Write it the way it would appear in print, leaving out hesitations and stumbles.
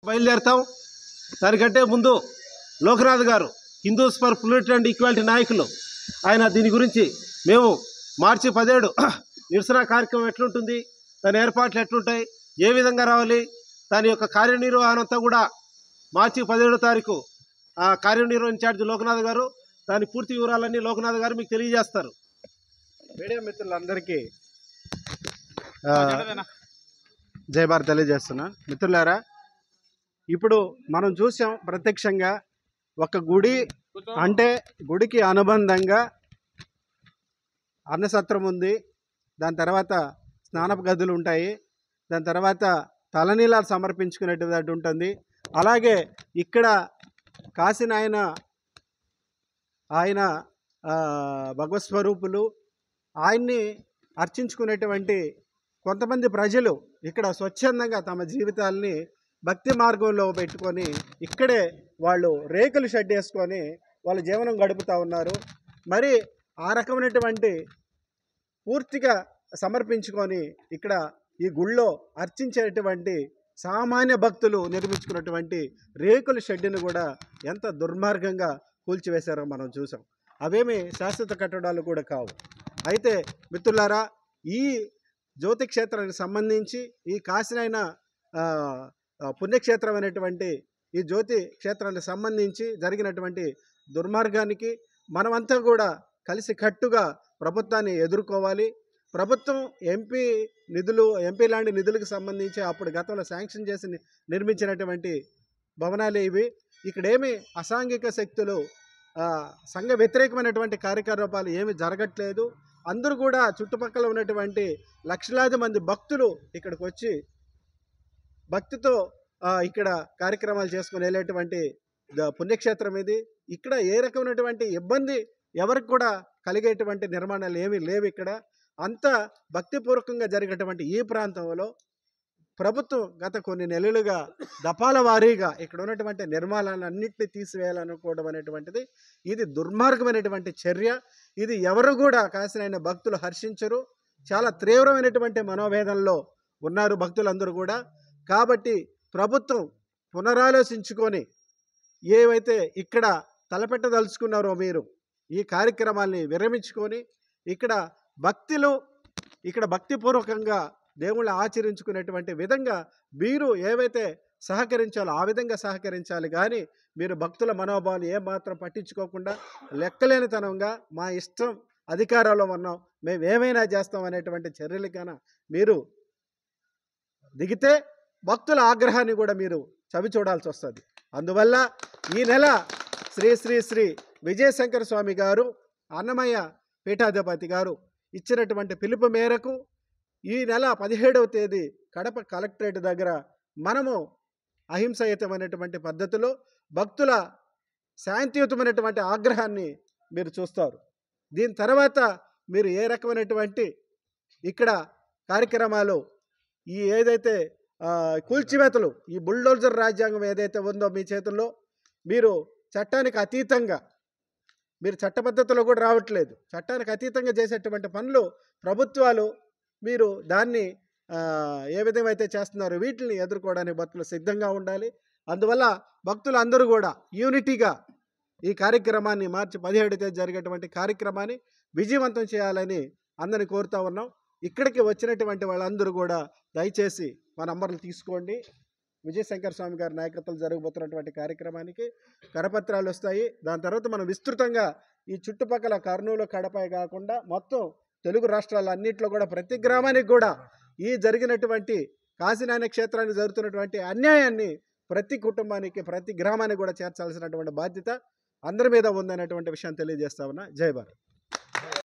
బయలుదేరుతాం. దానికంటే ముందు లోకనాథ్ గారు హిందూస్ ఫర్ ప్లూరిటీ అండ్ ఈక్వాలిటీ నాయకులు, ఆయన దీని గురించి మేము మార్చి 17 నిరసన కార్యక్రమం ఎట్లుంటుంది, దాని ఏర్పాట్లు ఎట్లుంటాయి, ఏ విధంగా రావాలి, దాని యొక్క కార్యనిర్వహణ అంతా కూడా మార్చి 17వ తారీఖు కార్యనిర్వహణ ఇన్ఛార్జ్ లోకనాథ్ గారు, దాని పూర్తి వివరాలన్నీ లోకనాథ్ గారు మీకు తెలియజేస్తారు. మీడియా మిత్రులందరికీ జై భారత్ తెలియజేస్తున్నా. మిత్రులారా, ఇప్పుడు మనం చూసాం ప్రత్యక్షంగా ఒక గుడి అంటే గుడికి అనుబంధంగా అన్నసత్రం ఉంది, దాని తర్వాత స్నానపు గదులు ఉంటాయి, దాని తర్వాత తలనీలాలు సమర్పించుకునేటువంటి ఉంటుంది. అలాగే ఇక్కడ కాశీనాయన ఆయన భగవత్ స్వరూపులు, ఆయన్ని అర్చించుకునేటువంటి కొంతమంది ప్రజలు ఇక్కడ స్వచ్ఛందంగా తమ జీవితాలని భక్తి మార్గంలో పెట్టుకొని ఇక్కడే వాళ్ళు రేకులు షెడ్ వేసుకొని వాళ్ళ జీవనం గడుపుతూ ఉన్నారు. మరి ఆ రకమైనటువంటి పూర్తిగా సమర్పించుకొని ఇక్కడ ఈ గుళ్ళో అర్చించేటువంటి సామాన్య భక్తులు నిర్మించుకున్నటువంటి రేకుల షెడ్డును కూడా ఎంత దుర్మార్గంగా కూల్చివేశారో మనం చూసాం. అవేమి శాశ్వత కట్టడాలు కూడా కావు. అయితే మిత్రులారా, ఈ జ్యోతి క్షేత్రానికి సంబంధించి ఈ కాశీనాయన పుణ్యక్షేత్రం అనేటువంటి ఈ జ్యోతి క్షేత్రానికి సంబంధించి జరిగినటువంటి దుర్మార్గానికి మనమంతా కూడా కలిసి కట్టుగా ప్రభుత్వాన్ని ఎదుర్కోవాలి. ప్రభుత్వం ఎంపీ ల్యాండ్ నిధులకు సంబంధించి అప్పుడు గతంలో శాంక్షన్ చేసి నిర్మించినటువంటి భవనాలు ఇవి. ఇక్కడేమి అసాంఘిక శక్తులు సంఘ వ్యతిరేకమైనటువంటి కార్యకలాపాలు ఏమి జరగట్లేదు. అందరూ కూడా చుట్టుపక్కల ఉన్నటువంటి లక్షలాది మంది భక్తులు ఇక్కడికి వచ్చి భక్తితో ఇక్కడ కార్యక్రమాలు చేసుకుని వెళ్ళేటువంటి పుణ్యక్షేత్రం ఇది. ఇక్కడ ఏ రకమైనటువంటి ఇబ్బంది ఎవరికి కూడా కలిగేటువంటి నిర్మాణాలు ఏమీ లేవు. ఇక్కడ అంతా భక్తిపూర్వకంగా జరిగేటువంటి ఈ ప్రాంతంలో ప్రభుత్వం గత కొన్ని నెలలుగా దఫాల వారీగా ఇక్కడ ఉన్నటువంటి నిర్మాణాలన్నింటినీ తీసివేయాలనుకోవడం అనేటువంటిది ఇది దుర్మార్గమైనటువంటి చర్య. ఇది ఎవరు కూడా కాశీనాయన భక్తులు హర్షించరు. చాలా తీవ్రమైనటువంటి మనోవేదనలో ఉన్నారు భక్తులందరూ కూడా. కాబట్టి ప్రభుత్వం పునరాలోచించుకొని ఏవైతే ఇక్కడ తలపెట్టదలుచుకున్నారో మీరు ఈ కార్యక్రమాల్ని విరమించుకొని ఇక్కడ భక్తిపూర్వకంగా దేవుళ్ళని ఆచరించుకునేటువంటి విధంగా మీరు ఏవైతే సహకరించాలో ఆ విధంగా సహకరించాలి. కానీ మీరు భక్తుల మనోభావాలు ఏమాత్రం పట్టించుకోకుండా లెక్కలేనితనంగా మా ఇష్టం అధికారంలో ఉన్నాం మేము ఏమైనా చేస్తాం అనేటువంటి చర్యలకైనా మీరు దిగితే భక్తుల ఆగ్రహాన్ని కూడా మీరు చవి చూడాల్సి వస్తుంది. అందువల్ల ఈ నెల శ్రీ శ్రీ శ్రీ విజయశంకర స్వామి గారు అన్నమయ్య పీఠాధిపతి గారు ఇచ్చినటువంటి పిలుపు మేరకు ఈ నెల 17వ తేదీ కడప కలెక్టరేట్ దగ్గర మనము అహింసాయుతమైనటువంటి పద్ధతిలో భక్తుల శాంతియుతమైనటువంటి ఆగ్రహాన్ని మీరు చూస్తారు. దీని తర్వాత మీరు ఏ రకమైనటువంటి ఇక్కడ కార్యక్రమాలు ఈ ఏదైతే కూల్చివేతలు ఈ బుల్డోజర్ రాజ్యాంగం ఏదైతే ఉందో మీ చేతుల్లో మీరు చట్టానికి అతీతంగా మీరు చట్టబద్ధతలో కూడా రావట్లేదు. చట్టానికి అతీతంగా చేసేటువంటి పనులు ప్రభుత్వాలు మీరు దాన్ని ఏ విధంగా అయితే చేస్తున్నారో వీటిని ఎదుర్కోవడానికి భక్తులు సిద్ధంగా ఉండాలి. అందువల్ల భక్తులు అందరూ కూడా యూనిటీగా ఈ కార్యక్రమాన్ని మార్చి 17వ తేదీ జరిగేటువంటి కార్యక్రమాన్ని విజయవంతం చేయాలని అందరిని కోరుతా ఉన్నాం. ఇక్కడికి వచ్చినటువంటి వాళ్ళందరూ కూడా దయచేసి మా నంబర్లు తీసుకోండి. విజయశంకర స్వామి గారి నాయకత్వంలో జరగబోతున్నటువంటి కార్యక్రమానికి కరపత్రాలు వస్తాయి. దాని తర్వాత మనం విస్తృతంగా ఈ చుట్టుపక్కల కర్నూలు కడప కాకుండా మొత్తం తెలుగు రాష్ట్రాలన్నింటిలో కూడా ప్రతి గ్రామానికి కూడా ఈ జరిగినటువంటి కాశీనాయన క్షేత్రానికి జరుగుతున్నటువంటి అన్యాయాన్ని ప్రతి కుటుంబానికి ప్రతి గ్రామానికి కూడా చేర్చాల్సినటువంటి బాధ్యత అందరి మీద ఉందనేటువంటి విషయాన్ని తెలియజేస్తా ఉన్నా. జై భారత్.